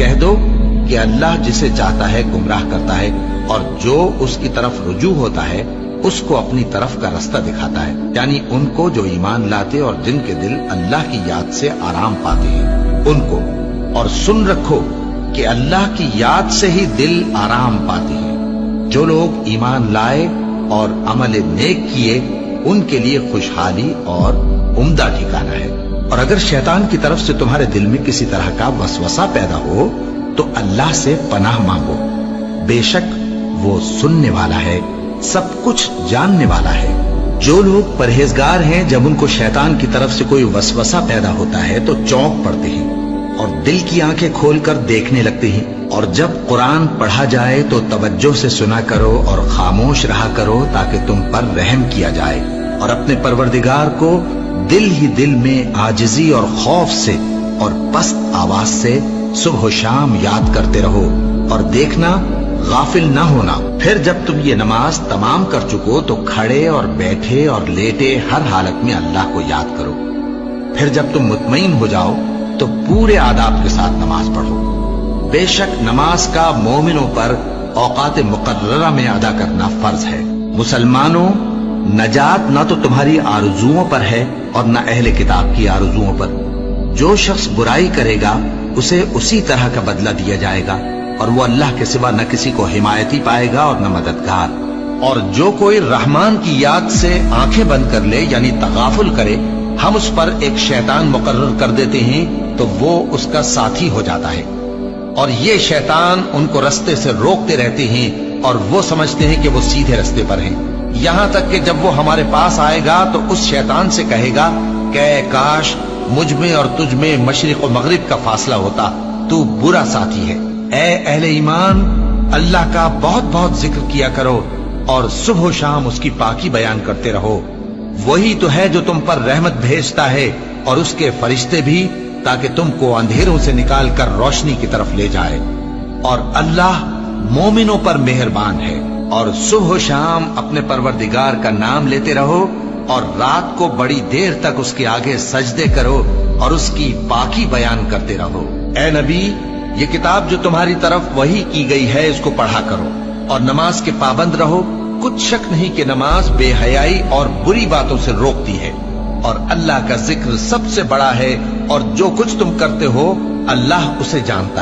کہہ دو کہ اللہ جسے چاہتا ہے گمراہ کرتا ہے، اور جو اس کی طرف رجوع ہوتا ہے اس کو اپنی طرف کا رستہ دکھاتا ہے، یعنی ان کو جو ایمان لاتے اور جن کے دل اللہ کی یاد سے آرام پاتے ہیں ان کو۔ اور سن رکھو کہ اللہ کی یاد سے ہی دل آرام پاتے ہیں۔ جو لوگ ایمان لائے اور عمل نیک کیے ان کے لیے خوشحالی اور عمدہ ٹھکانہ ہے۔ اور اگر شیطان کی طرف سے تمہارے دل میں کسی طرح کا وسوسہ پیدا ہو تو اللہ سے پناہ مانگو، بے شک وہ سننے والا ہے، سب کچھ جاننے والا ہے۔ جو لوگ پرہیزگار ہیں جب ان کو شیطان کی طرف سے کوئی وسوسہ پیدا ہوتا ہے تو چونک پڑتے ہیں اور دل کی آنکھیں کھول کر دیکھنے لگتے ہیں، اور جب قرآن پڑھا جائے تو توجہ سے سنا کرو اور خاموش رہا کرو تاکہ تم پر رحم کیا جائے، اور اپنے پروردگار کو دل ہی دل میں عاجزی اور خوف سے اور پست آواز سے صبح و شام یاد کرتے رہو، اور دیکھنا غافل نہ ہونا۔ پھر جب تم یہ نماز تمام کر چکو تو کھڑے اور بیٹھے اور لیٹے ہر حالت میں اللہ کو یاد کرو۔ پھر جب تم مطمئن ہو جاؤ تو پورے آداب کے ساتھ نماز پڑھو۔ بے شک نماز کا مومنوں پر اوقات مقررہ میں ادا کرنا فرض ہے۔ مسلمانوں، نجات نہ تو تمہاری آرزوؤں پر ہے اور نہ اہل کتاب کی آرزوؤں پر۔ جو شخص برائی کرے گا اسے اسی طرح کا بدلہ دیا جائے گا، اور وہ اللہ کے سوا نہ کسی کو حمایتی پائے گا اور نہ مددگار۔ اور جو کوئی رحمان کی یاد سے آنکھیں بند کر لے یعنی تغافل کرے، ہم اس پر ایک شیطان مقرر کر دیتے ہیں تو وہ اس کا ساتھی ہو جاتا ہے، اور یہ شیطان ان کو رستے سے روکتے رہتے ہیں اور وہ سمجھتے ہیں کہ وہ سیدھے رستے پر ہیں، یہاں تک کہ جب وہ ہمارے پاس آئے گا تو اس شیطان سے کہے گا کہ کاش مجھ میں اور تجھ میں مشرق و مغرب کا فاصلہ ہوتا، تو برا ساتھی ہے۔ اے اہل ایمان، اللہ کا بہت بہت ذکر کیا کرو اور صبح و شام اس کی پاکی بیان کرتے رہو۔ وہی تو ہے جو تم پر رحمت بھیجتا ہے اور اس کے فرشتے بھی، تاکہ تم کو اندھیروں سے نکال کر روشنی کی طرف لے جائے۔ اور اللہ مومنوں پر مہربان ہے۔ اور صبح و شام اپنے پروردگار کا نام لیتے رہو، اور رات کو بڑی دیر تک اس کے آگے سجدے کرو اور اس کی پاکی بیان کرتے رہو۔ اے نبی، یہ کتاب جو تمہاری طرف وحی کی گئی ہے اس کو پڑھا کرو اور نماز کے پابند رہو۔ کچھ شک نہیں کہ نماز بے حیائی اور بری باتوں سے روکتی ہے، اور اللہ کا ذکر سب سے بڑا ہے، اور جو کچھ تم کرتے ہو اللہ اسے جانتا ہے۔